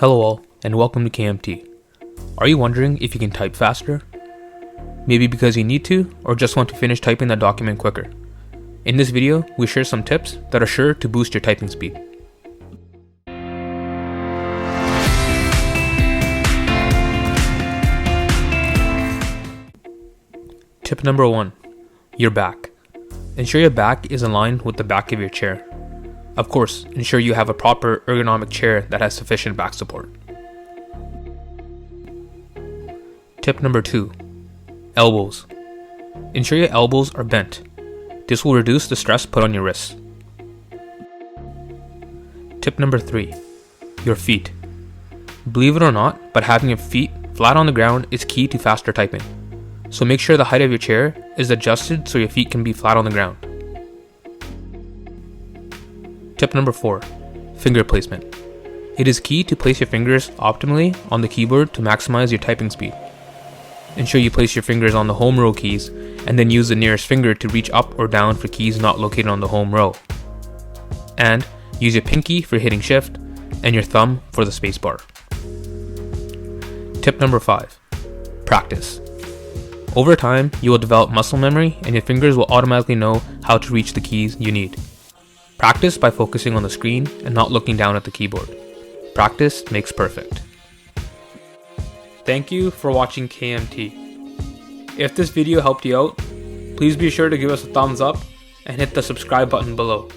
Hello all, and welcome to KMT. Are you wondering if you can type faster? Maybe because you need to, or just want to finish typing the document quicker. In this video, we share some tips that are sure to boost your typing speed. Tip number 1. Your back. Ensure your back is aligned with the back of your chair. Of course, ensure you have a proper ergonomic chair that has sufficient back support. Tip number 2. Elbows. Ensure your elbows are bent. This will reduce the stress put on your wrists. Tip number 3. Your feet. Believe it or not, but having your feet flat on the ground is key to faster typing. So make sure the height of your chair is adjusted so your feet can be flat on the ground. Tip number 4. Finger placement. It is key to place your fingers optimally on the keyboard to maximize your typing speed. Ensure you place your fingers on the home row keys and then use the nearest finger to reach up or down for keys not located on the home row. And use your pinky for hitting shift and your thumb for the spacebar. Tip number 5. Practice. Over time, you will develop muscle memory and your fingers will automatically know how to reach the keys you need. Practice by focusing on the screen and not looking down at the keyboard. Practice makes perfect. Thank you for watching KMT. If this video helped you out, please be sure to give us a thumbs up and hit the subscribe button below.